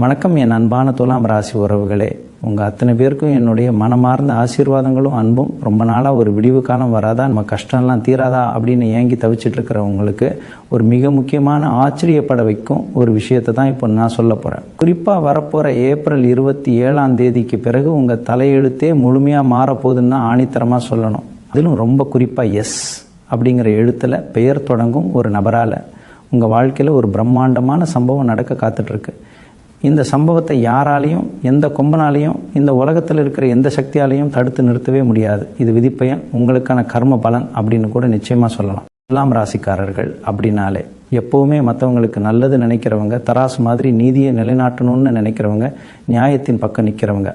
வணக்கம் என் அன்பான துலாம் ராசி உறவுகளே. உங்கள் அத்தனை பேருக்கும் என்னுடைய மனமார்ந்த ஆசீர்வாதங்களும் அன்பும். ரொம்ப நாளாக ஒரு விடிவு காலம் வராதா, நம்ம கஷ்டம்லாம் தீராதா அப்படின்னு ஏங்கி தவிச்சிட்டு இருக்கிறவங்களுக்கு ஒரு மிக முக்கியமான ஆச்சரியப்பட வைக்கும் ஒரு விஷயத்தை தான் இப்போ நான் சொல்ல போகிறேன். குறிப்பாக வரப்போகிற ஏப்ரல் 27 பிறகு உங்கள் தலையெழுத்தே முழுமையாக மாறப்போகுதுன்னு தான் ஆணித்தரமாக சொல்லணும். அதிலும் ரொம்ப குறிப்பாக எஸ் அப்படிங்கிற எழுத்தில் பெயர் தொடங்கும் ஒரு நபரால் உங்கள் வாழ்க்கையில் ஒரு பிரம்மாண்டமான சம்பவம் நடக்க காத்துட்ருக்கு. இந்த சம்பவத்தை யாராலையும், எந்த கொம்பனாலையும், இந்த உலகத்தில் இருக்கிற எந்த சக்தியாலையும் தடுத்து நிறுத்தவே முடியாது. இது விதிப்பயன், உங்களுக்கான கர்ம பலன் அப்படின்னு கூட நிச்சயமாக சொல்லலாம். துலாம் ராசிக்காரர்கள் அப்படின்னாலே எப்போவுமே மற்றவங்களுக்கு நல்லது நினைக்கிறவங்க, தராசு மாதிரி நீதியை நிலைநாட்டணும்னு நினைக்கிறவங்க, நியாயத்தின் பக்கம் நிற்கிறவங்க.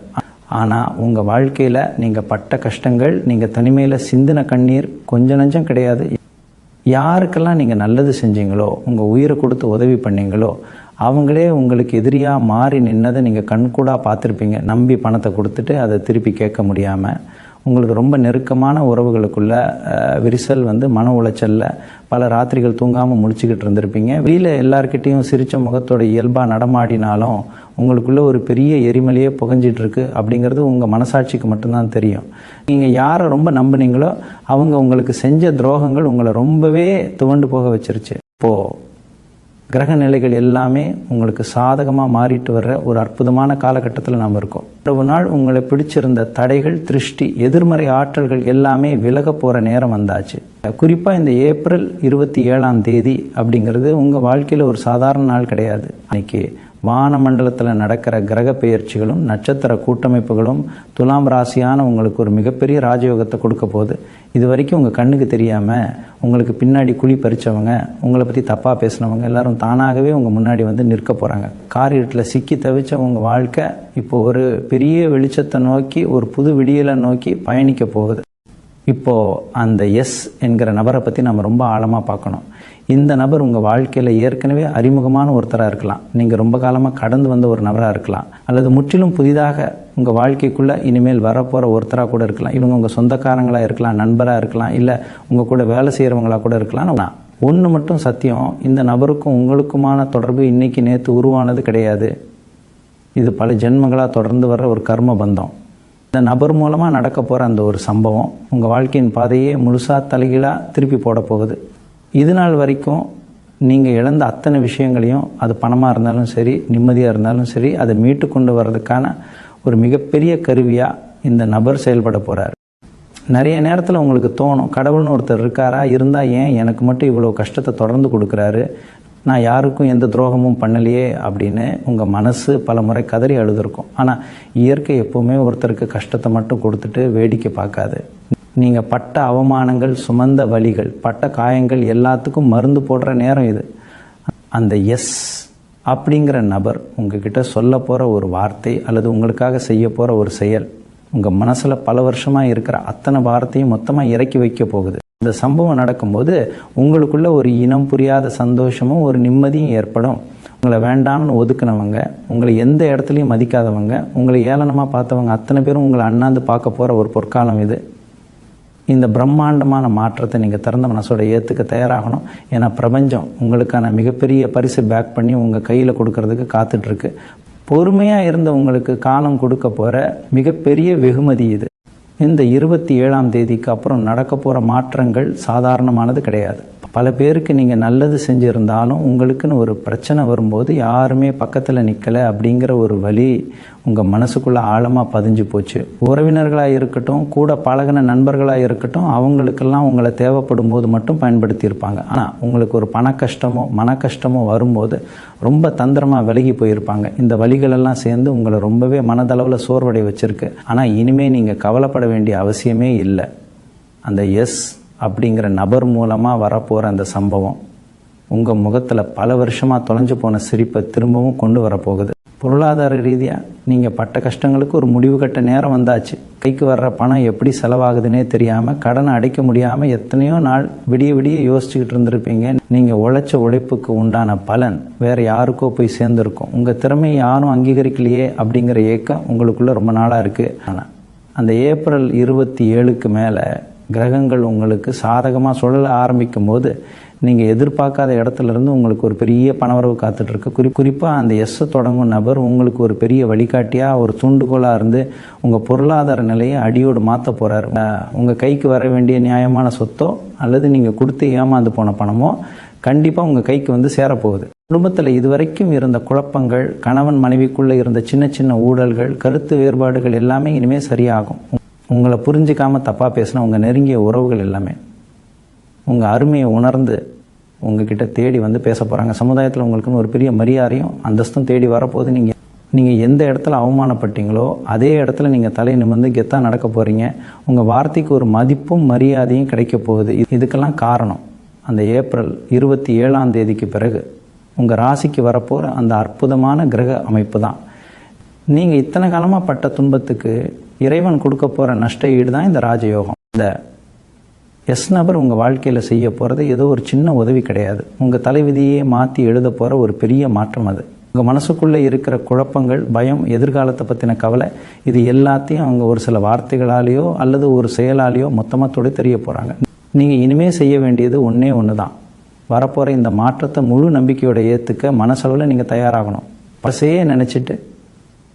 ஆனால் உங்கள் வாழ்க்கையில் நீங்கள் பட்ட கஷ்டங்கள், நீங்கள் தனிமையில் சிந்தின கண்ணீர் கொஞ்சம் நஞ்சம் கிடையாது. யாருக்கெல்லாம் நீங்கள் நல்லது செஞ்சீங்களோ, உங்கள் உயிரை கொடுத்து உதவி பண்ணீங்களோ, அவங்களே உங்களுக்கு எதிரியாக மாறி நின்னதை நீங்கள் கண்கூடாக பார்த்துருப்பீங்க. நம்பி பணத்தை கொடுத்துட்டு அதை திருப்பி கேட்க முடியாமல் உங்களுக்கு ரொம்ப நெருக்கமான உறவுகளுக்குள்ள விரிசல் மன உளைச்சலில் பல ராத்திரிகள் தூங்காமல் முடிச்சுக்கிட்டு இருந்திருப்பீங்க. வெளியில் எல்லார்கிட்டையும் சிரித்த முகத்தோட இயல்பாக நடமாடினாலும் உங்களுக்குள்ளே ஒரு பெரிய எரிமலையே புகஞ்சிட்டு இருக்கு அப்படிங்கிறது உங்கள் மனசாட்சிக்கு மட்டும்தான் தெரியும். நீங்கள் யாரை ரொம்ப நம்பினீங்களோ அவங்க உங்களுக்கு செஞ்ச துரோகங்கள் உங்களை ரொம்பவே துவண்டு போக வச்சிருச்சு. இப்போது கிரக நிலைகள் எல்லாமே உங்களுக்கு சாதகமாக மாறிட்டு வர்ற ஒரு அற்புதமான காலகட்டத்தில் நாம் இருக்கோம். ஒரு நாள் உங்களை பிடிச்சிருந்த தடைகள், திருஷ்டி, எதிர்மறை ஆற்றல்கள் எல்லாமே விலக போகிற நேரம் வந்தாச்சு. குறிப்பாக இந்த ஏப்ரல் 27 அப்படிங்கிறது உங்கள் வாழ்க்கையில் ஒரு சாதாரண நாள் கிடையாது. அன்னைக்கு வானமண்டலத்தில் நடக்கிற கிரக பெயர்ச்சிகளும் நட்சத்திர கூட்டமைப்புகளும் துலாம் ராசியான உங்களுக்கு ஒரு மிகப்பெரிய ராஜயோகத்தை கொடுக்க போகுது. இது வரைக்கும் உங்கள் கண்ணுக்கு தெரியாமல் உங்களுக்கு பின்னாடி குழி பறித்தவங்க, உங்களை பற்றி தப்பாக பேசினவங்க எல்லாரும் தானாகவே உங்கள் முன்னாடி நிற்க போகிறாங்க. காரியத்தில் சிக்கி தவிச்ச உங்கள் வாழ்க்கை இப்போ ஒரு பெரிய வெளிச்சத்தை நோக்கி, ஒரு புது விடியலை நோக்கி பயணிக்க போகுது. இப்போது அந்த எஸ் என்கிற நபரை பற்றி நம்ம ரொம்ப ஆழமாக பார்க்கணும். இந்த நபர் உங்கள் வாழ்க்கையில் ஏற்கனவே அறிமுகமான ஒருத்தராக இருக்கலாம், நீங்கள் ரொம்ப காலமாக கடந்து வந்த ஒரு நபராக இருக்கலாம், அல்லது முற்றிலும் புதிதாக உங்கள் வாழ்க்கைக்குள்ளே இனிமேல் வரப்போகிற ஒருத்தராக கூட இருக்கலாம். இவங்க உங்கள் சொந்தக்காரங்களாக இருக்கலாம், நண்பராக இருக்கலாம், இல்லை உங்கள் கூட வேலை செய்கிறவங்களாக கூட இருக்கலாம். ஒன்று மட்டும் சத்தியம், இந்த நபருக்கும் உங்களுக்குமான தொடர்பு இன்றைக்கி நேற்று உருவானது கிடையாது. இது பல ஜென்மங்களாக தொடர்ந்து வர ஒரு கர்ம பந்தம். இந்த நபர் மூலமாக நடக்க போகிற அந்த ஒரு சம்பவம் உங்கள் வாழ்க்கையின் பாதையே முழுசாக தலைகீழாக திருப்பி போட போகுது. இது நாள் வரைக்கும் நீங்கள் இழந்த அத்தனை விஷயங்களையும், அது பணமாக இருந்தாலும் சரி, நிம்மதியாக இருந்தாலும் சரி, அதை மீட்டு கொண்டு வர்றதுக்கான ஒரு மிகப்பெரிய கருவியாக இந்த நபர் செயல்பட போகிறார். நிறைய நேரத்தில் உங்களுக்கு தோணும், கடவுள்னு ஒருத்தர் இருக்காரா, இருந்தால் ஏன் எனக்கு மட்டும் இவ்வளோ கஷ்டத்தை தொடர்ந்து கொடுக்குறாரு, நான் யாருக்கும் எந்த துரோகமும் பண்ணலையே அப்படின்னு உங்கள் மனசு பல முறை கதறி அழுதுருக்கும். ஆனால் இயற்கை எப்போவுமே ஒருத்தருக்கு கஷ்டத்தை மட்டும் கொடுத்துட்டு வேடிக்கை பார்க்காது. நீங்கள் பட்ட அவமானங்கள், சுமந்த வலிகள், பட்ட காயங்கள் எல்லாத்துக்கும் மருந்து போடுற நேரம் இது. அந்த எஸ் அப்படிங்கிற நபர் உங்ககிட்ட சொல்ல போகிற ஒரு வார்த்தை அல்லது உங்களுக்காக செய்ய போகிற ஒரு செயல் உங்கள் மனசில் பல வருஷமாக இருக்கிற அத்தனை வார்த்தையும் மொத்தமாக இறக்கி வைக்க போகுது. இந்த சம்பவம் நடக்கும்போது உங்களுக்குள்ள ஒரு இனம் புரியாத சந்தோஷமும் ஒரு நிம்மதியும் ஏற்படும். உங்களை வேண்டாம்னு ஒதுக்குனவங்க, உங்களை எந்த இடத்துலையும் மதிக்காதவங்க, உங்களை ஏளனமாக பார்த்தவங்க அத்தனை பேரும் உங்களை அண்ணாந்து பார்க்க போகிற ஒரு பொற்காலம் இது. இந்த பிரம்மாண்டமான மாற்றத்தை நீங்கள் திறந்த மனசோட ஏற்றுக்க தயாராகணும். ஏன்னா பிரபஞ்சம் உங்களுக்கான மிகப்பெரிய பரிசு பேக் பண்ணி உங்கள் கையில் கொடுக்கறதுக்கு காத்துட்ருக்கு. பொறுமையாக இருந்த உங்களுக்கு காலம் கொடுக்க போகிற மிகப்பெரிய வெகுமதி இது. இந்த 27 அப்புறம் நடக்க போகிற மாற்றங்கள் சாதாரணமானது கிடையாது. பல பேருக்கு நீங்கள் நல்லது செஞ்சுருந்தாலும் உங்களுக்குன்னு ஒரு பிரச்சனை வரும்போது யாருமே பக்கத்தில் நிற்கலை அப்படிங்கிற ஒரு வலி உங்கள் மனசுக்குள்ளே ஆழமாக பதிஞ்சு போச்சு. உறவினர்களாக இருக்கட்டும், கூட பழகின நண்பர்களாக இருக்கட்டும், அவங்களுக்கெல்லாம் உங்களை தேவைப்படும் போது மட்டும் பயன்படுத்தியிருப்பாங்க. ஆனால் உங்களுக்கு ஒரு பண கஷ்டமோ மன கஷ்டமோ வரும்போது ரொம்ப தந்திரமாக விலகி போயிருப்பாங்க. இந்த வலிகளெல்லாம் சேர்ந்து உங்களை ரொம்பவே மனதளவில் சோர்வடை வச்சுருக்கு. ஆனால் இனிமேல் நீங்கள் கவலைப்பட வேண்டிய அவசியமே இல்லை. அந்த எஸ் அப்படிங்கிற நபர் மூலமாக வரப்போகிற அந்த சம்பவம் உங்கள் முகத்தில் பல வருஷமாக தொலைஞ்சு போன சிரிப்பை திரும்பவும் கொண்டு வரப்போகுது. பொருளாதார ரீதியாக நீங்கள் பட்ட கஷ்டங்களுக்கு ஒரு முடிவு கட்ட நேரம் வந்தாச்சு. கைக்கு வர்ற பணம் எப்படி செலவாகுதுன்னே தெரியாமல், கடனை அடைக்க முடியாமல் எத்தனையோ நாள் விடிய விடிய யோசிச்சுக்கிட்டு இருந்திருப்பீங்க. நீங்கள் உழைச்ச உழைப்புக்கு உண்டான பலன் வேறு யாருக்கோ போய் சேர்ந்துருக்கும். உங்கள் திறமையை யாரும் அங்கீகரிக்கலையே அப்படிங்கிற ஏக்கம் உங்களுக்குள்ளே ரொம்ப நாளாக இருக்குது. ஆனால் அந்த ஏப்ரல் 27 மேலே கிரகங்கள் உங்களுக்கு சாதகமாக சுழல ஆரம்பிக்கும் போது நீங்கள் எதிர்பார்க்காத இடத்துல இருந்து உங்களுக்கு ஒரு பெரிய பணவரவு காத்துட்ருக்கு. குறிப்பாக அந்த எஸ்ஸை தொடங்கும் நபர் உங்களுக்கு ஒரு பெரிய வழிகாட்டியாக, ஒரு தூண்டுகோலாக இருந்து உங்கள் பொருளாதார நிலையை அடியோடு மாற்ற போகிறார். உங்கள் கைக்கு வர வேண்டிய நியாயமான சொத்தோ அல்லது நீங்கள் கொடுத்து ஏமாந்து போன பணமோ கண்டிப்பாக உங்கள் கைக்கு வந்து சேரப்போகுது. குடும்பத்தில் இதுவரைக்கும் இருந்த குழப்பங்கள், கணவன் மனைவிக்குள்ளே இருந்த சின்ன சின்ன ஊழல்கள், கருத்து வேறுபாடுகள் எல்லாமே இனிமேல் சரியாகும். உங்களை புரிஞ்சிக்காமல் தப்பாக பேசின உங்கள் நெருங்கிய உறவுகள் எல்லாமே உங்கள் அருமையை உணர்ந்து உங்ககிட்ட தேடி வந்து பேச போகிறாங்க. சமுதாயத்தில் உங்களுக்குன்னு ஒரு பெரிய மரியாதையும் அந்தஸ்தும் தேடி வரப்போது. நீங்கள் எந்த இடத்துல அவமானப்பட்டீங்களோ அதே இடத்துல நீங்கள் தலை நிமிர்ந்து கெத்தாக நடக்க போகிறீங்க. உங்கள் வார்த்தைக்கு ஒரு மதிப்பும் மரியாதையும் கிடைக்க போகுது. இதுக்கெல்லாம் காரணம் அந்த ஏப்ரல் 27 பிறகு உங்கள் ராசிக்கு வரப்போகிற அந்த அற்புதமான கிரக அமைப்பு தான். நீங்கள் இத்தனை காலமாக பட்ட துன்பத்துக்கு இறைவன் கொடுக்க போகிற நஷ்ட ஈடு தான் இந்த ராஜயோகம். இந்த எஸ் நபர் உங்கள் வாழ்க்கையில் செய்ய போகிறது ஏதோ ஒரு சின்ன உதவி கிடையாது. உங்கள் தலைவிதியே மாற்றி எழுத போகிற ஒரு பெரிய மாற்றம் அது. உங்கள் மனசுக்குள்ளே இருக்கிற குழப்பங்கள், பயம், எதிர்காலத்தை பற்றின கவலை, இது எல்லாத்தையும் அவங்க ஒரு சில வார்த்தைகளாலேயோ அல்லது ஒரு செயலாலேயோ மொத்தமாக தெரிய போகிறாங்க. நீங்கள் இனிமேல் செய்ய வேண்டியது ஒன்று தான். வரப்போகிற இந்த மாற்றத்தை முழு நம்பிக்கையோட ஏற்றுக்க மனசளவில் நீங்கள் தயாராகணும். பசையே நினச்சிட்டு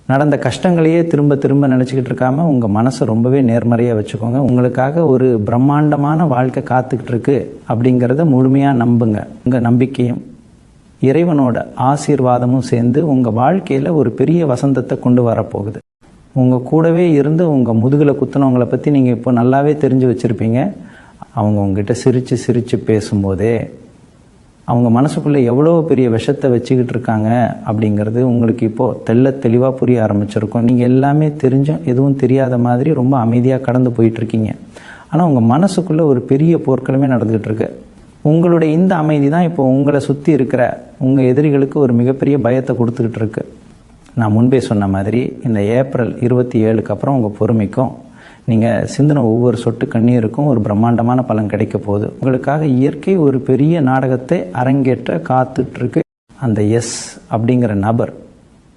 நடந்த கஷ்டங்களையே திரும்ப திரும்ப நினச்சிக்கிட்டு இருக்காமல் உங்கள் மனசை ரொம்பவே நேர்மறையாக வச்சுக்கோங்க. உங்களுக்காக ஒரு பிரம்மாண்டமான வாழ்க்கை காத்துக்கிட்டு இருக்கு அப்படிங்கிறத முழுமையாக நம்புங்க. உங்கள் நம்பிக்கையும் இறைவனோட ஆசீர்வாதமும் சேர்ந்து உங்கள் வாழ்க்கையில் ஒரு பெரிய வசந்தத்தை கொண்டு வரப்போகுது. உங்கள் கூடவே இருந்து உங்கள் முதுகில் குத்துனவங்களை பற்றி நீங்கள் இப்போ நல்லாவே தெரிஞ்சு வச்சுருப்பீங்க. அவங்க உங்ககிட்ட சிரித்து சிரித்து பேசும்போதே அவங்க மனசுக்குள்ளே எவ்வளோ பெரிய விஷத்தை வச்சுக்கிட்டு இருக்காங்க அப்படிங்கிறது உங்களுக்கு இப்போது தெளிவாக புரிய ஆரம்பிச்சிருக்கும். நீங்கள் எல்லாமே தெரிஞ்சும் எதுவும் தெரியாத மாதிரி ரொம்ப அமைதியாக கடந்து போயிட்டுருக்கீங்க. ஆனால் உங்கள் மனசுக்குள்ளே ஒரு பெரிய போர்க்களமே நடந்துக்கிட்டு இருக்கு. உங்களுடைய இந்த அமைதி தான் இப்போ உங்களை சுற்றி இருக்கிற உங்கள் எதிரிகளுக்கு ஒரு மிகப்பெரிய பயத்தை கொடுத்துக்கிட்டு இருக்கு. நான் முன்பே சொன்ன மாதிரி இந்த ஏப்ரல் 27 அப்புறம் உங்கள் பொறுமைக்கும் நீங்கள் சிந்தின ஒவ்வொரு சொட்டு கண்ணீருக்கும் ஒரு பிரம்மாண்டமான பலன் கிடைக்க போகுது. உங்களுக்காக இயற்கை ஒரு பெரிய நாடகத்தை அரங்கேற்ற காத்துட்ருக்கு. அந்த எஸ் அப்படிங்கிற நபர்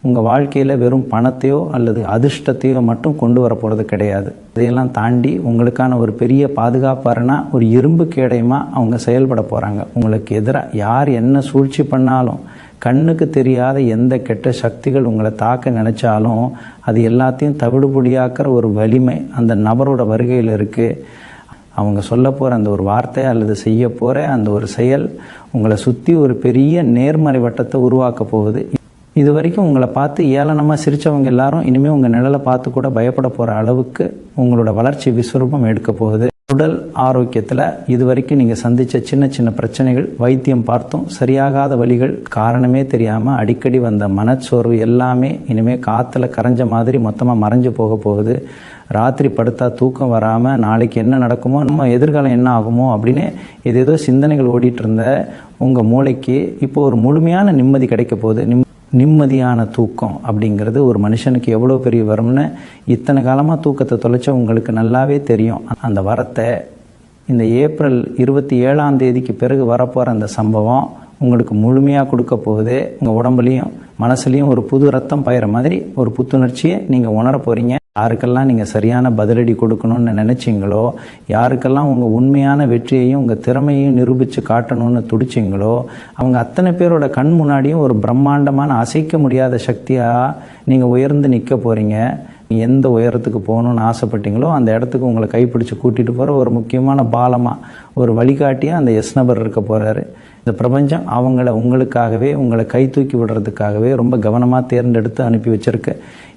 உங்கள் வாழ்க்கையில் வெறும் பணத்தையோ அல்லது அதிர்ஷ்டத்தையோ மட்டும் கொண்டு வர போகிறது கிடையாது. இதையெல்லாம் தாண்டி உங்களுக்கான ஒரு பெரிய பாதுகாப்பாரனா, ஒரு இரும்பு கேடயமாக அவங்க செயல்பட போகிறாங்க. உங்களுக்கு எதிராக யார் என்ன சூழ்ச்சி பண்ணாலும், கண்ணுக்கு தெரியாத எந்த கெட்ட சக்திகள் உங்களை தாக்க நினச்சாலும் அது எல்லாத்தையும் தவிடுபொடியாக்குற ஒரு வலிமை அந்த நபரோட வருகையில் இருக்குது. அவங்க சொல்ல போகிற அந்த ஒரு வார்த்தை அல்லது செய்ய போகிற அந்த ஒரு செயல் உங்களை சுற்றி ஒரு பெரிய நேர்மறை வட்டத்தை உருவாக்க போகுது. இது வரைக்கும் உங்களை பார்த்து ஏளனமாக சிரித்தவங்க எல்லாரும் இனிமேல் உங்கள் நிழலை பார்த்து கூட பயப்பட போகிற அளவுக்கு உங்களோட வளர்ச்சி விஸ்வரூபம் எடுக்க போகுது. உடல் ஆரோக்கியத்தில் இது வரைக்கும் நீங்கள் சந்தித்த சின்ன சின்ன பிரச்சனைகள், வைத்தியம் பார்த்தும் சரியாகாத வழிகள், காரணமே தெரியாமல் அடிக்கடி வந்த மனச்சோர்வு எல்லாமே இனிமேல் காற்றுல கரைஞ்ச மாதிரி மொத்தமாக மறைஞ்சு போக போகுது. ராத்திரி படுத்தா தூக்கம் வராமல் நாளைக்கு என்ன நடக்குமோ, நம்ம எதிர்காலம் என்ன ஆகுமோ அப்படின்னு ஏதேதோ சிந்தனைகள் ஓடிட்டு இருந்த உங்கள் மூளைக்கு இப்போ ஒரு முழுமையான நிம்மதி கிடைக்க போகுது. நிம்மதியான தூக்கம் அப்படிங்கிறது ஒரு மனுஷனுக்கு எவ்வளோ பெரிய வரும்னு இத்தனை காலமாக தூக்கத்தை தொலைச்ச உங்களுக்கு நல்லாவே தெரியும். அந்த வரத்தை இந்த ஏப்ரல் 27 பிறகு வரப்போகிற அந்த சம்பவம் உங்களுக்கு முழுமையாக கொடுக்க போகுது. உங்கள் உடம்புலையும் மனசுலையும் ஒரு புது ரத்தம் பாயிற மாதிரி ஒரு புத்துணர்ச்சியை நீங்கள் உணர போகிறீங்க. யாருக்கெல்லாம் நீங்கள் சரியான பதிலடி கொடுக்கணும்னு நினச்சிங்களோ, யாருக்கெல்லாம் உங்கள் உண்மையான வெற்றியையும் உங்கள் திறமையையும் நிரூபித்து காட்டணும்னு துடிச்சிங்களோ, அவங்க அத்தனை பேரோட கண் முன்னாடியும் ஒரு பிரம்மாண்டமான அசைக்க முடியாத சக்தியாக நீங்கள் உயர்ந்து நிற்க போகிறீங்க. எந்த உயரத்துக்கு போகணுன்னு ஆசைப்பட்டீங்களோ அந்த இடத்துக்கு உங்களை கைப்பிடிச்சு கூட்டிகிட்டு போகிற ஒரு முக்கியமான பாலமாக, ஒரு வழிகாட்டியாக அந்த எஸ் நபர் இருக்க போகிறாரு. இந்த பிரபஞ்சம் அவங்கள உங்களுக்காகவே, உங்களை கை தூக்கி விடுறதுக்காகவே ரொம்ப கவனமாக தேர்ந்தெடுத்து அனுப்பி வச்சுருக்கு.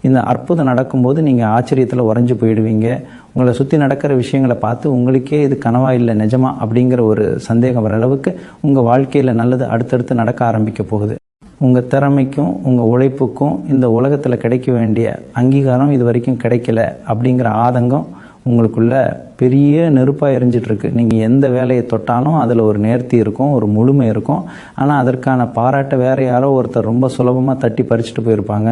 இந்த அற்புதம் நடக்கும்போது நீங்கள் ஆச்சரியத்தில் உறைஞ்சு போயிடுவீங்க. உங்களை சுற்றி நடக்கிற விஷயங்களை பார்த்து உங்களுக்கே இது கனவா இல்லை நிஜமா அப்படிங்கிற ஒரு சந்தேகம் வர அளவுக்கு உங்கள் வாழ்க்கையில் நல்லது அடுத்தடுத்து நடக்க ஆரம்பிக்க போகுது. உங்கள் திறமைக்கும் உங்கள் உழைப்புக்கும் இந்த உலகத்தில் கிடைக்க வேண்டிய அங்கீகாரம் இது வரைக்கும் கிடைக்கல அப்படிங்கிற ஆதங்கம் உங்களுக்குள்ள பெரிய நெருப்பாக எரிஞ்சிட்ருக்கு. நீங்கள் எந்த வேலையை தொட்டாலும் அதில் ஒரு நேர்த்தி இருக்கும், ஒரு முழுமை இருக்கும். ஆனால் அதற்கான பாராட்டை வேறு யாரோ ஒருத்தர் ரொம்ப சுலபமாக தட்டி பறிச்சுட்டு போயிருப்பாங்க.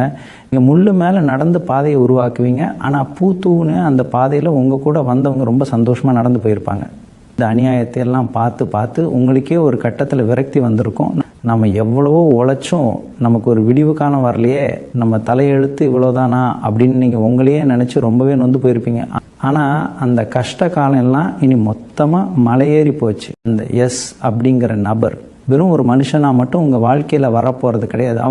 நீங்கள் முள்ளு மேலே நடந்து பாதையை உருவாக்குவீங்க. ஆனால் பூத்தூன்னு அந்த பாதையில் உங்கள் கூட வந்தவங்க ரொம்ப சந்தோஷமாக நடந்து போயிருப்பாங்க. இந்த அநியாயத்தை எல்லாம் பார்த்து பார்த்து உங்களுக்கே ஒரு கட்டத்தில் விரக்தி வந்திருக்கும். நம்ம எவ்வளவோ உழைச்சும் நமக்கு ஒரு விடிவு காலம் வரலையே, நம்ம தலையெழுத்து இவ்வளோதானா அப்படின்னு நீங்கள் உங்களையே நினச்சி ரொம்பவே நொந்து போயிருப்பீங்க. ஆனால் அந்த கஷ்ட காலம்லாம் இனி மொத்தமாக மலையேறி போச்சு. இந்த எஸ் அப்படிங்கிற நபர் வெறும் ஒரு மனுஷனாக மட்டும் உங்கள் வாழ்க்கையில் வரப்போகிறது கிடையாது.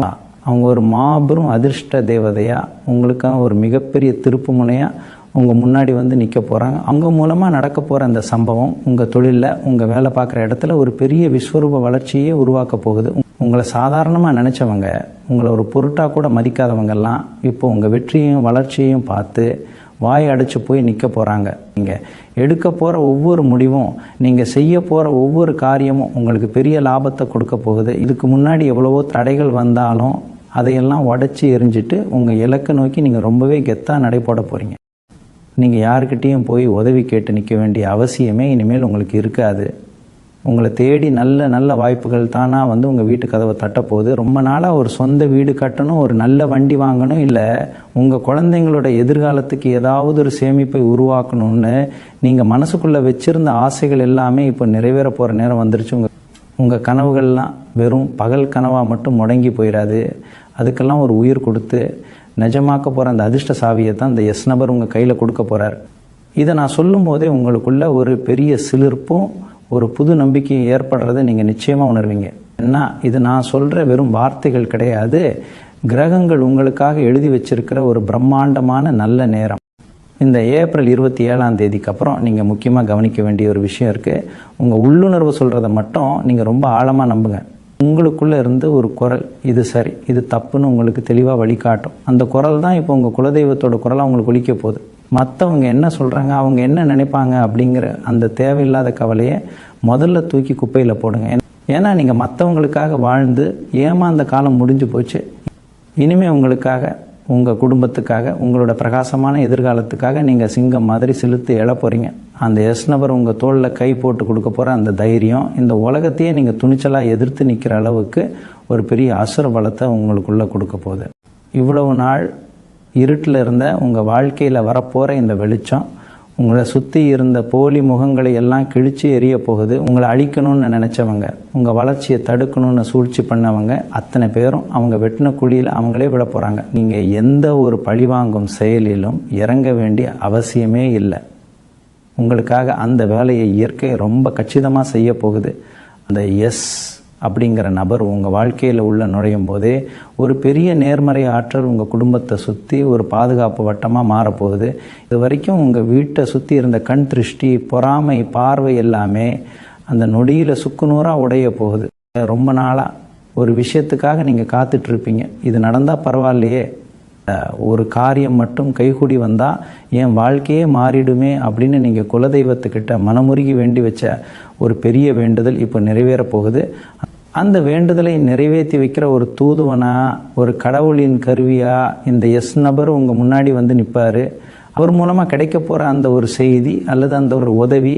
அவங்க ஒரு மாபெரும் அதிர்ஷ்ட தேவதையாக, உங்களுக்காக ஒரு மிகப்பெரிய திருப்பு முனையாக உங்கள் முன்னாடி வந்து நிற்க போகிறாங்க. அவங்க மூலமாக நடக்க போகிற அந்த சம்பவம் உங்கள் தொழிலில், உங்கள் வேலை பார்க்குற இடத்துல ஒரு பெரிய விஸ்வரூப வளர்ச்சியே உருவாக்க போகுது. உங்களை சாதாரணமாக நினச்சவங்க, உங்களை ஒரு பொருட்டாக கூட மதிக்காதவங்கெல்லாம் இப்போ உங்கள் வெற்றியையும் வளர்ச்சியையும் பார்த்து வாய் அடைச்சி போய் நிற்க போகிறாங்க. நீங்கள் எடுக்க போகிற ஒவ்வொரு முடிவும், நீங்கள் செய்ய போகிற ஒவ்வொரு காரியமும் உங்களுக்கு பெரிய லாபத்தை கொடுக்க போகுது. இதுக்கு முன்னாடி எவ்வளவோ தடைகள் வந்தாலும் அதையெல்லாம் உடச்சி எரிஞ்சிட்டு உங்கள் இலக்கை நோக்கி நீங்கள் ரொம்பவே கெத்தாக நடைபோட போகிறீங்க. நீங்கள் யாருக்கிட்டேயும் போய் உதவி கேட்டு நிற்க வேண்டிய அவசியமே இனிமேல் உங்களுக்கு இருக்காது. உங்களை தேடி நல்ல நல்ல வாய்ப்புகள் தானாக வந்து உங்கள் வீட்டு கதவை தட்டப்போகுது. ரொம்ப நாளாக ஒரு சொந்த வீடு கட்டணும், ஒரு நல்ல வண்டி வாங்கணும், இல்லை உங்கள் குழந்தைங்களோட எதிர்காலத்துக்கு ஏதாவது ஒரு சேமிப்பை உருவாக்கணும்னு நீங்கள் மனசுக்குள்ளே வச்சுருந்த ஆசைகள் எல்லாமே இப்போ நிறைவேற போகிற நேரம் வந்துருச்சு. உங்கள் கனவுகள்லாம் வெறும் பகல் கனவாக மட்டும் முடங்கி போயிடாது. அதுக்கெல்லாம் ஒரு உயிர் கொடுத்து நிஜமாக்க போகிற அந்த அதிர்ஷ்ட சாவியை தான் இந்த எஸ் நபர் உங்கள் கையில் கொடுக்க போகிறார். இதை நான் சொல்லும் போதே உங்களுக்குள்ள ஒரு பெரிய சிலிர்ப்பும் ஒரு புது நம்பிக்கை ஏற்படுறதை நீங்கள் நிச்சயமாக உணர்வீங்க. ஏன்னா இது நான் சொல்கிற வெறும் வார்த்தைகள் கிடையாது, கிரகங்கள் உங்களுக்காக எழுதி வச்சிருக்கிற ஒரு பிரம்மாண்டமான நல்ல நேரம். இந்த ஏப்ரல் 27 அப்புறம் நீங்கள் முக்கியமாக கவனிக்க வேண்டிய ஒரு விஷயம் இருக்குது. உங்கள் உள்ளுணர்வு சொல்கிறத மட்டும் நீங்கள் ரொம்ப ஆழமாக நம்புங்க. உங்களுக்குள்ளே இருந்து ஒரு குரல், இது சரி இது தப்புன்னு உங்களுக்கு தெளிவாக வழிகாட்டும். அந்த குரல் தான் இப்போ உங்கள் குலதெய்வத்தோட குரலாக உங்களுக்கு ஒலிக்க போகுது. மற்றவங்க என்ன சொல்கிறாங்க, அவங்க என்ன நினைப்பாங்க அப்படிங்கிற அந்த தேவையில்லாத கவலையை முதல்ல தூக்கி குப்பையில் போடுங்க. ஏன்னா நீங்கள் மற்றவங்களுக்காக வாழ்ந்து ஏமாந்த காலம் முடிஞ்சு போச்சு. இனிமேல் உங்களுக்காக, உங்கள் குடும்பத்துக்காக, உங்களோட பிரகாசமான எதிர்காலத்துக்காக நீங்கள் சிங்கம் மாதிரி செலுத்து எழ போகிறீங்க. அந்த எஸ் நபர் உங்கள் தோளில் கை போட்டு கொடுக்க போகிற அந்த தைரியம் இந்த உலகத்தையே நீங்கள் துணிச்சலாக எதிர்த்து நிற்கிற அளவுக்கு ஒரு பெரிய அசுர பலத்தை உங்களுக்குள்ளே கொடுக்க போகுது. இவ்வளவு நாள் இருட்டில் இருந்த உங்கள் வாழ்க்கையில் வரப்போகிற இந்த வெளிச்சம் உங்களை சுற்றி இருந்த போலி முகங்களை எல்லாம் கிழிச்சு எரிய போகுது. உங்களை அழிக்கணும்னு நினச்சவங்க, உங்கள் வளர்ச்சியை தடுக்கணும்னு சூழ்ச்சி பண்ணவங்க அத்தனை பேரும் அவங்க வெட்டின குழியில் அவங்களே விட போகிறாங்க. நீங்கள் எந்த ஒரு பழிவாங்கும் செயலிலும் இறங்க வேண்டிய அவசியமே இல்லை. உங்களுக்காக அந்த வேலையை இயற்கை ரொம்ப கச்சிதமாக செய்ய போகுது. அந்த எஸ் அப்படிங்கிற நபர் உங்கள் வாழ்க்கையில் உள்ள நுழையும் போதே ஒரு பெரிய நேர்மறை ஆற்றல் உங்கள் குடும்பத்தை சுற்றி ஒரு பாதுகாப்பு வட்டமாக மாறப்போகுது. இது வரைக்கும் உங்கள் வீட்டை சுற்றி இருந்த கண் திருஷ்டி, பொறாமை, பார்வை எல்லாமே அந்த நொடியில் சுக்குநூறாக உடைய போகுது. ரொம்ப நாளாக ஒரு விஷயத்துக்காக நீங்கள் காத்துட்ருப்பீங்க. இது நடந்தால் பரவாயில்லையே, ஒரு காரியம் மட்டும் கைகூடி வந்தால் என் வாழ்க்கையே மாறிடுமே அப்படின்னு நீங்கள் குலதெய்வத்துக்கிட்ட மனமுருகி வேண்டி வச்ச ஒரு பெரிய வேண்டுதல் இப்போ நிறைவேற போகுது. அந்த வேண்டுதலை நிறைவேற்றி வைக்கிற ஒரு தூதுவனாக, ஒரு கடவுளின் கருவியாக இந்த எஸ் நபர் உங்கள் முன்னாடி வந்து நிற்பார். அவர் மூலமாக கிடைக்க போகிற அந்த ஒரு செய்தி அல்லது அந்த ஒரு உதவி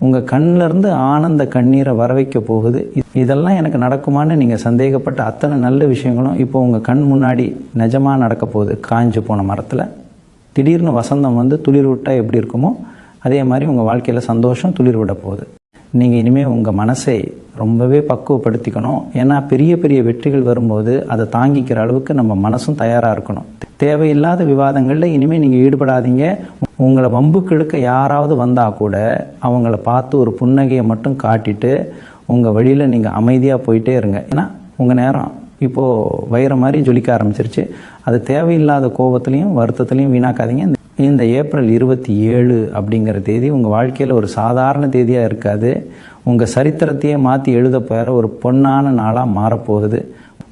உங்கள் கண்ணிலேருந்து ஆனந்த கண்ணீரை வர வைக்க போகுது. இதெல்லாம் எனக்கு நடக்குமான்னு நீங்கள் சந்தேகப்பட்ட அத்தனை நல்ல விஷயங்களும் இப்போ உங்கள் கண் முன்னாடி நிஜமாக நடக்க போகுது. காய்ஞ்சு போன மரத்தில் திடீர்னு வசந்தம் வந்து துளிர் விட்டால் எப்படி இருக்குமோ அதே மாதிரி உங்கள் வாழ்க்கையில் சந்தோஷம் துளிர் விட போகுது. நீங்கள் இனிமேல் உங்கள் மனசை ரொம்பவே பக்குவப்படுத்திக்கணும். ஏன்னா பெரிய பெரிய வெற்றிகள் வரும்போது அதை தாங்கிக்கிற அளவுக்கு நம்ம மனசும் தயாராக இருக்கணும். தேவையில்லாத விவாதங்களில் இனிமேல் நீங்கள் ஈடுபடாதீங்க. உங்களை வம்புக்கு இழுக்க யாராவது வந்தால் கூட அவங்கள பார்த்து ஒரு புன்னகையை மட்டும் காட்டிட்டு உங்கள் வழியில் நீங்கள் அமைதியாக போயிட்டே இருங்க. ஏன்னா உங்கள் நேரம் இப்போது வயிறு மாதிரி ஜொலிக்க ஆரம்பிச்சிருச்சு. அது தேவையில்லாத கோபத்துலேயும் வருத்தத்துலேயும் வீணாக்காதீங்க. இந்த ஏப்ரல் 27 அப்படிங்கிற தேதி உங்கள் வாழ்க்கையில் ஒரு சாதாரண தேதியாக இருக்காது. உங்கள் சரித்திரத்தையே மாற்றி எழுத போகிற ஒரு பொன்னான நாளாக மாறப்போகுது.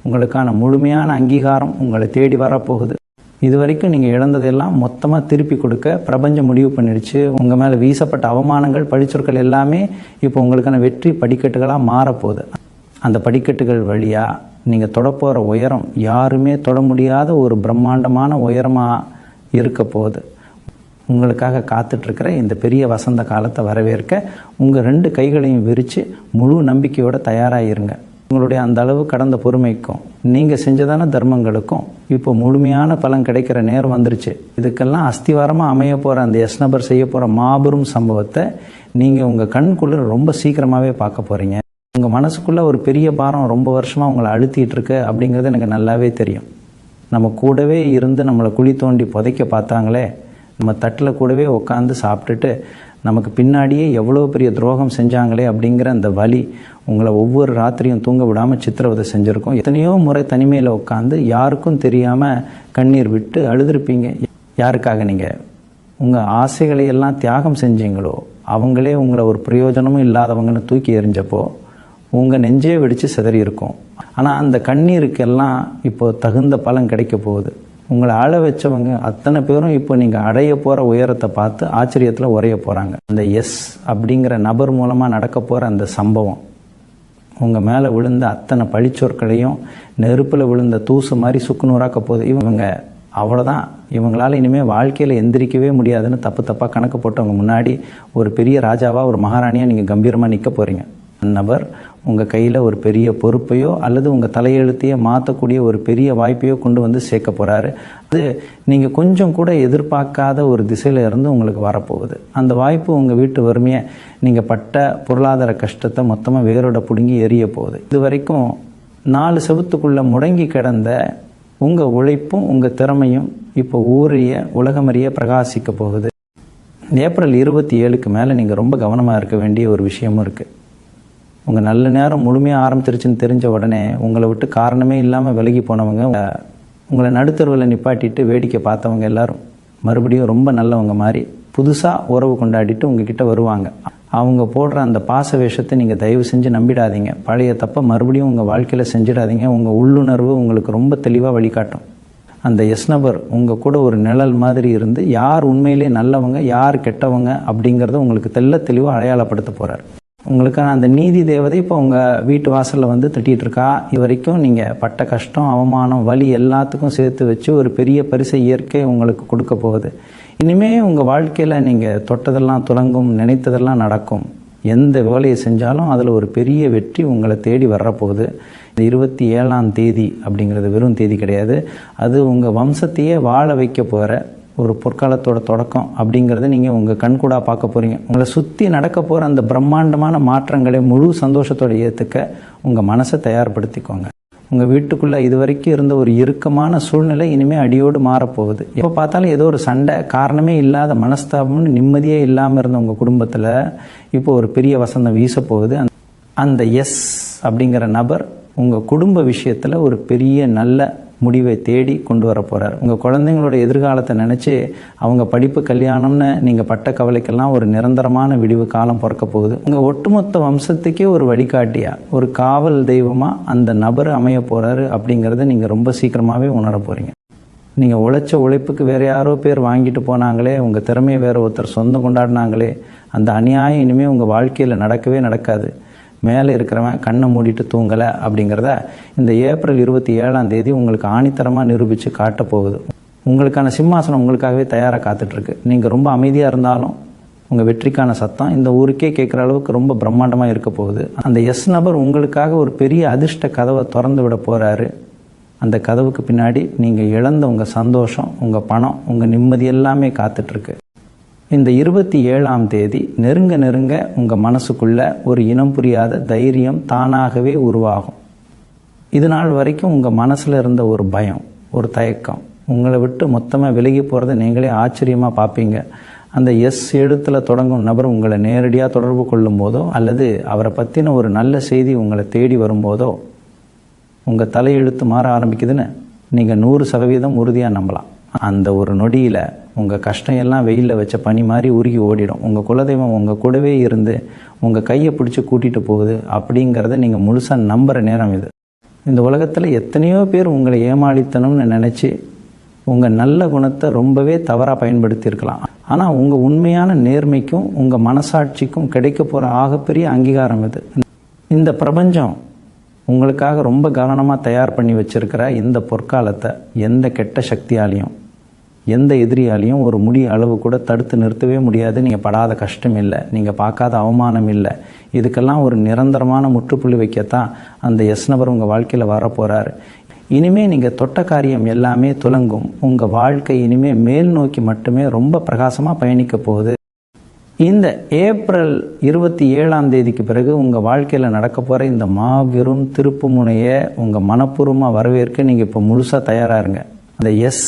உங்களுக்கான முழுமையான அங்கீகாரம் உங்களை தேடி வரப்போகுது. இது வரைக்கும் நீங்கள் இழந்ததெல்லாம் மொத்தமாக திருப்பி கொடுக்க பிரபஞ்சம் முடிவு பண்ணிடுச்சு. உங்கள் மேலே வீசப்பட்ட அவமானங்கள், பழிச்சொற்கள் எல்லாமே இப்போ உங்களுக்கான வெற்றி படிக்கட்டுகளாக மாறப்போகுது. அந்த படிக்கட்டுகள் வழியாக நீங்கள் தொடப்போகிற உயரம் யாருமே தொட முடியாத ஒரு பிரம்மாண்டமான உயரமாக இருக்க போகுது. உங்களுக்காக காத்துட்ருக்கிற இந்த பெரிய வசந்த காலத்தை வரவேற்க உங்கள் 2 கைகளையும் விரித்து முழு நம்பிக்கையோடு தயாராக இருங்க. உங்களுடைய அந்த அளவு கடந்த பொறுமைக்கும் நீங்கள் செஞ்சதான தர்மங்களுக்கும் இப்போ முழுமையான பலன் கிடைக்கிற நேரம் வந்துருச்சு. இதுக்கெல்லாம் அஸ்திவாரமாக அமைய போகிற அந்த எஸ் நபர் செய்ய போகிற மாபெரும் சம்பவத்தை நீங்கள் உங்கள் கண்குள்ள ரொம்ப சீக்கிரமாகவே பார்க்க போகிறீங்க. உங்கள் மனசுக்குள்ளே ஒரு பெரிய பாரம் ரொம்ப வருஷமாக உங்களை அழுத்திட்டு இருக்கு அப்படிங்கிறது எனக்கு நல்லாவே தெரியும். நம்ம கூடவே இருந்து நம்மளை குழி தோண்டி புதைக்க பார்த்தாங்களே, நம்ம தட்டில் கூடவே உட்காந்து சாப்பிட்டுட்டு நமக்கு பின்னாடியே எவ்வளோ பெரிய துரோகம் செஞ்சாங்களே அப்படிங்கிற அந்த வலி உங்களை ஒவ்வொரு ராத்திரியும் தூங்க விடாமல் சித்திரவதை செஞ்சுருக்கோம். எத்தனையோ முறை தனிமையில் உட்காந்து யாருக்கும் தெரியாமல் கண்ணீர் விட்டு அழுதுருப்பீங்க. யாருக்காக நீங்கள் உங்கள் ஆசைகளை எல்லாம் தியாகம் செஞ்சீங்களோ அவங்களே உங்களை ஒரு பிரயோஜனமும் இல்லாதவங்கன்னு தூக்கி எறிஞ்சப்போ உங்கள் நெஞ்சே வெடித்து சிதறி இருக்கும். ஆனால் அந்த கண்ணீருக்கெல்லாம் இப்போ தகுந்த பலன் கிடைக்க போகுது. உங்களை அழ வச்சவங்க அத்தனை பேரும் இப்போ நீங்கள் அடைய போகிற உயரத்தை பார்த்து ஆச்சரியத்தில் உரைய போகிறாங்க. அந்த எஸ் அப்படிங்கிற நபர் மூலமாக நடக்க போகிற அந்த சம்பவம் உங்கள் மேலே விழுந்த அத்தனை பழிச்சொற்களையும் நெருப்பில் விழுந்த தூசு மாதிரி சுக்குநூறாக்க போகுது. இவங்க அவ்வளோதான், இவங்களால் இனிமேல் வாழ்க்கையில் எந்திரிக்கவே முடியாதுன்னு தப்பாக கணக்கு போட்டவங்க முன்னாடி ஒரு பெரிய ராஜாவாக ஒரு மகாராணியாக நீங்கள் கம்பீரமாக நிற்க போகிறீங்க. அந்த நபர் உங்கள் கையில் ஒரு பெரிய பொறுப்பையோ அல்லது உங்கள் தலையெழுத்தையோ மாற்றக்கூடிய ஒரு பெரிய வாய்ப்பையோ கொண்டு வந்து சேர்க்க போகிறாரு. அது நீங்கள் கொஞ்சம் கூட எதிர்பார்க்காத ஒரு திசையில் இருந்து உங்களுக்கு வரப்போகுது. அந்த வாய்ப்பு உங்கள் வீட்டு வறுமையை நீங்கள் பட்ட பொருளாதார கஷ்டத்தை மொத்தமாக வேரோட பிடுங்கி எரிய போகுது. இது வரைக்கும் 4 செவத்துக்குள்ளே முடங்கி கிடந்த உங்கள் உழைப்பும் உங்கள் திறமையும் இப்போ ஊரிய உலகமறிய பிரகாசிக்க போகுது. ஏப்ரல் 27க்கு மேலே நீங்கள் ரொம்ப கவனமாக இருக்க வேண்டிய ஒரு விஷயமும் இருக்குது. உங்கள் நல்ல நேரம் முழுமையாக ஆரம்பிச்சிருச்சுன்னு தெரிஞ்ச உடனே உங்களை விட்டு காரணமே இல்லாமல் விலகி போனவங்க, உங்களை நடுத்தருவில் நிப்பாட்டிட்டு வேடிக்கை பார்த்தவங்க எல்லாரும் மறுபடியும் ரொம்ப நல்லவங்க மாதிரி புதுசாக உறவு கொண்டாடிட்டு உங்ககிட்ட வருவாங்க. அவங்க போடுற அந்த பாச வேஷத்தை நீங்கள் தயவு செஞ்சு நம்பிடாதீங்க. பழைய தப்பை மறுபடியும் உங்கள் வாழ்க்கையில் செஞ்சிடாதீங்க. உங்கள் உள்ளுணர்வு உங்களுக்கு ரொம்ப தெளிவாக வழிகாட்டும். அந்த எஸ் நபர் உங்கள் கூட ஒரு நிழல் மாதிரி இருந்து யார் உண்மையிலே நல்லவங்க யார் கெட்டவங்க அப்படிங்கிறத உங்களுக்கு தெளிவாக அடையாளப்படுத்த போகிறார். உங்களுக்கான அந்த நீதி தேவதை இப்போ உங்கள் வீட்டு வாசலில் வந்து தட்டிகிட்டு இருக்கா. இது வரைக்கும் நீங்கள் பட்ட கஷ்டம் அவமானம் வலி எல்லாத்துக்கும் சேர்த்து வச்சு ஒரு பெரிய பரிசை இயற்கை உங்களுக்கு கொடுக்க போகுது. இனிமேல் உங்கள் வாழ்க்கையில் நீங்கள் தொட்டதெல்லாம் துலங்கும், நினைத்ததெல்லாம் நடக்கும். எந்த வேலையை செஞ்சாலும் அதில் ஒரு பெரிய வெற்றி உங்களை தேடி வரப்போகுது. இந்த 27ஆம் தேதி அப்படிங்கிறது வெறும் தேதி கிடையாது. அது உங்கள் வம்சத்தையே வாழ வைக்க போகிற ஒரு பொற்காலத்தோட தொடக்கம் அப்படிங்கிறத நீங்கள் உங்கள் கண்கூடாக பார்க்க போகிறீங்க. உங்களை சுற்றி நடக்க போகிற அந்த பிரம்மாண்டமான மாற்றங்களை முழு சந்தோஷத்தோடு ஏற்றுக்க உங்கள் மனசை தயார்படுத்திக்கோங்க. உங்கள் வீட்டுக்குள்ளே இது வரைக்கும் இருந்த ஒரு இறுக்கமான சூழ்நிலை இனிமேல் அடியோடு மாறப்போகுது. எப்போ பார்த்தாலும் ஏதோ ஒரு சண்டை, காரணமே இல்லாத மனஸ்தாபம்னு நிம்மதியே இல்லாமல் இருந்த உங்கள் குடும்பத்தில் இப்போ ஒரு பெரிய வசந்தம் வீசப்போகுது. அந்த எஸ் அப்படிங்கிற நபர் உங்கள் குடும்ப விஷயத்தில் ஒரு பெரிய நல்ல முடிவை தேடி கொண்டு வர போகிறார். உங்கள் குழந்தைங்களோட எதிர்காலத்தை நினச்சி அவங்க படிப்பு கல்யாணம்னு நீங்கள் பட்ட கவலைக்கெல்லாம் ஒரு நிரந்தரமான விடிவு காலம் பிறக்க போகுது. உங்கள் ஒட்டுமொத்த வம்சத்துக்கே ஒரு வழிகாட்டியாக ஒரு காவல் தெய்வமாக அந்த நபர் அமைய போகிறாரு அப்படிங்கிறத நீங்கள் ரொம்ப சீக்கிரமாகவே உணர போகிறீங்க. நீங்கள் உழைச்ச உழைப்புக்கு வேறு யாரோ பேர் வாங்கிட்டு போனாங்களே, உங்கள் திறமையை வேறு ஒருத்தர் சொந்தம் கொண்டாடினாங்களே, அந்த அநியாயம் இனிமேல் உங்கள் வாழ்க்கையில் நடக்கவே நடக்காது. மேலே இருக்கிறவன் கண்ணை மூடிட்டு தூங்கலை அப்படிங்கிறத இந்த ஏப்ரல் 27ஆம் தேதி உங்களுக்கு ஆணித்தரமாக நிரூபித்து காட்ட போகுது. உங்களுக்கான சிம்மாசனம் உங்களுக்காகவே தயாராக காத்துட்ருக்கு. நீங்கள் ரொம்ப அமைதியாக இருந்தாலும் உங்கள் வெற்றிக்கான சத்தம் இந்த ஊருக்கே கேட்குற அளவுக்கு ரொம்ப பிரம்மாண்டமாக இருக்க போகுது. அந்த எஸ் நபர் உங்களுக்காக ஒரு பெரிய அதிர்ஷ்ட கதவை திறந்து விட போகிறாரு. அந்த கதவுக்கு பின்னாடி நீங்கள் இழந்த உங்கள் சந்தோஷம், உங்கள் பணம், உங்கள் நிம்மதி எல்லாமே காத்துட்ருக்கு. இந்த 27ஆம் தேதி நெருங்க உங்கள் மனசுக்குள்ள ஒரு இனம் புரியாத தைரியம் தானாகவே உருவாகும். இது நாள் வரைக்கும் உங்கள் மனசில் இருந்த ஒரு பயம், ஒரு தயக்கம் உங்களை விட்டு மொத்தமாக விலகி போகிறத நீங்களே ஆச்சரியமாக பார்ப்பீங்க. அந்த எஸ் எழுத்தில் தொடங்கும் நபர் உங்களை நேரடியாக தொடர்பு கொள்ளும் போதோ அல்லது அவரை பற்றின ஒரு நல்ல செய்தி உங்களை தேடி வரும்போதோ உங்கள் தலையெழுத்து மாற ஆரம்பிக்குதுன்னு நீங்கள் 100% உறுதியாக நம்பலாம். அந்த ஒரு நொடியில் உங்கள் கஷ்டம் எல்லாம் வெயிலில் வச்ச பனி மாதிரி உருகி ஓடிடும். உங்கள் குலதெய்வம் உங்கள் கூடவே இருந்து உங்கள் கையை பிடிச்சி கூட்டிகிட்டு போகுது அப்படிங்கிறத நீங்கள் முழுசாக நம்புகிற நேரம் இது. இந்த உலகத்தில் எத்தனையோ பேர் உங்களை ஏமாளித்தணும்னு நினச்சி உங்கள் நல்ல குணத்தை ரொம்பவே தவறாக பயன்படுத்தியிருக்கலாம். ஆனால் உங்கள் உண்மையான நேர்மைக்கும் உங்கள் மனசாட்சிக்கும் கிடைக்க போகிற ஆகப்பெரிய அங்கீகாரம் இது. இந்த பிரபஞ்சம் உங்களுக்காக ரொம்ப கவனமாக தயார் பண்ணி வச்சுருக்கிற இந்த பொற்காலத்தை எந்த கெட்ட சக்தியாலையும் எந்த எதிரியாலையும் ஒரு முடி அளவு கூட தடுத்து நிறுத்தவே முடியாது. நீங்கள் படாத கஷ்டம் இல்லை, நீங்கள் பார்க்காத அவமானம் இல்லை. இதுக்கெல்லாம் ஒரு நிரந்தரமான முற்றுப்புள்ளி வைக்கத்தான் அந்த எஸ் நபர் உங்கள் வாழ்க்கையில் வரப்போகிறாரு. இனிமேல் நீங்கள் தொட்ட காரியம் எல்லாமே துலங்கும். உங்கள் வாழ்க்கை இனிமேல் மேல் நோக்கி மட்டுமே ரொம்ப பிரகாசமாக பயணிக்க போகுது. இந்த ஏப்ரல் 27ஆம் தேதிக்கு பிறகு உங்கள் வாழ்க்கையில் நடக்க போகிற இந்த மாபெரும் திருப்பு முனையை உங்கள் மனப்பூர்வமாக வரவேற்க நீங்கள் இப்போ முழுசாக தயாராக இருங்க. அந்த எஸ்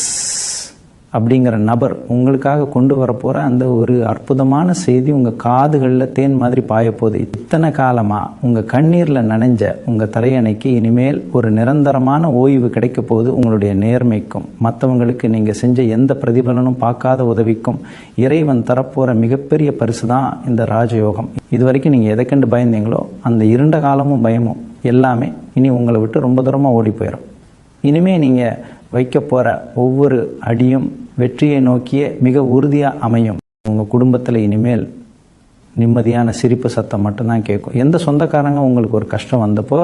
அப்படிங்கிற நபர் உங்களுக்காக கொண்டு வரப்போகிற அந்த ஒரு அற்புதமான செய்தி உங்கள் காதுகளில் தேன் மாதிரி பாயப்போகுது. இத்தனை காலமாக உங்கள் கண்ணீரில் நனைஞ்ச உங்கள் தலையணைக்கு இனிமேல் ஒரு நிரந்தரமான ஓய்வு கிடைக்க போகுது. உங்களுடைய நேர்மைக்கும் மற்றவங்களுக்கு நீங்கள் செஞ்ச எந்த பிரதிபலனும் பார்க்காத உதவிக்கும் இறைவன் தரப்போகிற மிகப்பெரிய பரிசு தான் இந்த ராஜயோகம். இது வரைக்கும் நீங்கள் எதை கண்டு பயந்தீங்களோ அந்த இருண்ட காலமும் பயமும் எல்லாமே இனி உங்களை விட்டு ரொம்ப தூரமாக ஓடி போயிடும். இனிமேல் நீங்கள் வைக்க போகிற ஒவ்வொரு அடியும் வெற்றியை நோக்கிய மிக உறுதியாக அமையும். உங்கள் குடும்பத்தில் இனிமேல் நிம்மதியான சிரிப்பு சத்தம் மட்டும்தான் கேட்கும். எந்த சொந்தக்காரங்க உங்களுக்கு ஒரு கஷ்டம் வந்தப்போ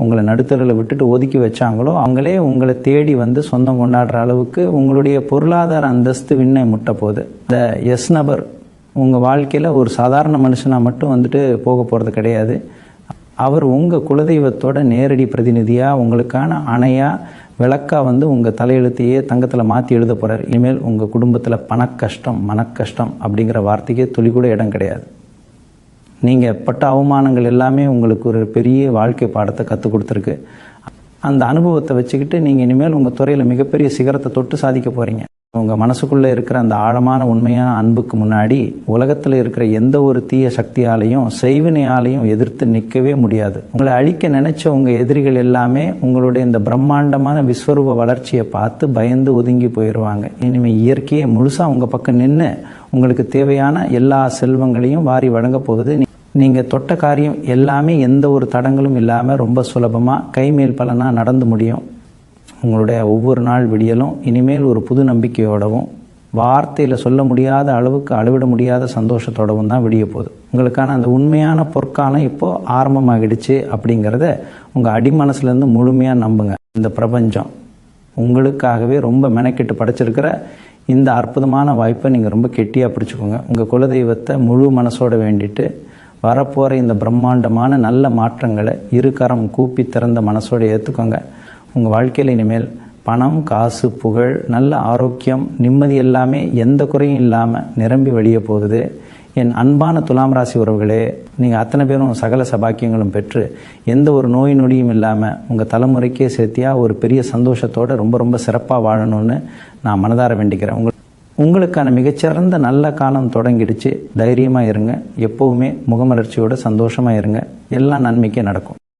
உங்களை நடுத்தரில் விட்டுட்டு ஒதுக்கி வச்சாங்களோ அவங்களே உங்களை தேடி வந்து சொந்தம் கொண்டாடுற அளவுக்கு உங்களுடைய பொருளாதார அந்தஸ்து விண்ணை முட்ட போகுது. இந்த எஸ் நபர் உங்கள் வாழ்க்கையில் ஒரு சாதாரண மனுஷனாக மட்டும் வந்துட்டு போக போகிறது கிடையாது. அவர் உங்கள் குலதெய்வத்தோட நேரடி பிரதிநிதியாக உங்களுக்கான அணையாக விளக்கா வந்து உங்கள் தலையெழுத்தையே தங்கத்தில் மாற்றி எழுத போகிறார். இனிமேல் உங்கள் குடும்பத்தில் பணக்கஷ்டம் மனக்கஷ்டம் அப்படிங்கிற வார்த்தைக்கே துளி கூட இடம் கிடையாது. நீங்கள் பட்ட அவமானங்கள் எல்லாமே உங்களுக்கு ஒரு பெரிய வாழ்க்கை பாடத்தை கற்றுக் கொடுத்துருக்கு. அந்த அனுபவத்தை வச்சுக்கிட்டு நீங்கள் இனிமேல் உங்கள் துறையில் மிகப்பெரிய சிகரத்தை தொட்டு சாதிக்க போகிறீங்க. உங்கள் மனசுக்குள்ளே இருக்கிற அந்த ஆழமான உண்மையான அன்புக்கு முன்னாடி உலகத்தில் இருக்கிற எந்த ஒரு தீய சக்தியாலையும் செய்வினையாலையும் எதிர்த்து நிற்கவே முடியாது. உங்களை அழிக்க நினைச்ச உங்கள் எதிரிகள் எல்லாமே உங்களுடைய இந்த பிரம்மாண்டமான விஸ்வரூப வளர்ச்சியை பார்த்து பயந்து ஒதுங்கி போயிடுவாங்க. இனிமேல் இயற்கையை முழுசாக உங்கள் பக்கம் நின்று உங்களுக்கு தேவையான எல்லா செல்வங்களையும் வாரி வழங்க போகுது. நீங்கள் தொட்ட காரியம் எல்லாமே எந்த ஒரு தடங்களும் இல்லாமல் ரொம்ப சுலபமாக கைமேல் பலனாக நடந்து முடியும். உங்களுடைய ஒவ்வொரு நாள் விடியலும் இனிமேல் ஒரு புது நம்பிக்கையோடவும் வார்த்தையில் சொல்ல முடியாத அளவுக்கு அளவிட முடியாத சந்தோஷத்தோடவும் தான் விடிய போகுது. உங்களுக்கான அந்த உண்மையான பொற்காலம் இப்போது ஆரம்பமாகிடுச்சு அப்படிங்கிறத உங்கள் அடிமனசுலேருந்து முழுமையாக நம்புங்க. இந்த பிரபஞ்சம் உங்களுக்காகவே ரொம்ப மெனக்கெட்டு படைச்சிருக்கிற இந்த அற்புதமான வாய்ப்பை நீங்கள் ரொம்ப கெட்டியாக பிடிச்சிக்கோங்க. உங்கள் குலதெய்வத்தை முழு மனசோட வேண்டிட்டு வரப்போகிற இந்த பிரம்மாண்டமான நல்ல மாற்றங்களை இரு கரம் கூப்பி திறந்த மனசோடு ஏற்றுக்கோங்க. உங்கள் வாழ்க்கையில் இனிமேல் பணம், காசு, புகழ், நல்ல ஆரோக்கியம், நிம்மதி எல்லாமே எந்த குறையும் இல்லாமல் நிரம்பி வழிய போகுது. என் அன்பான துலாம் ராசி உறவுகளே, நீங்கள் அத்தனை பேரும் சகல சபாக்கியங்களும் பெற்று எந்த ஒரு நோய் நொடியும் இல்லாமல் உங்கள் தலைமுறைக்கே சேர்த்தியா ஒரு பெரிய சந்தோஷத்தோடு ரொம்ப ரொம்ப சிறப்பாக வாழணும்னு நான் மனதார வேண்டிக்கிறேன். உங்களுக்கான மிகச்சிறந்த நல்ல காலம் தொடங்கிடுச்சு. தைரியமாக இருங்க. எப்போவுமே முகமலர்ச்சியோட சந்தோஷமாக இருங்க. எல்லாம் நன்மைக்கே நடக்கும்.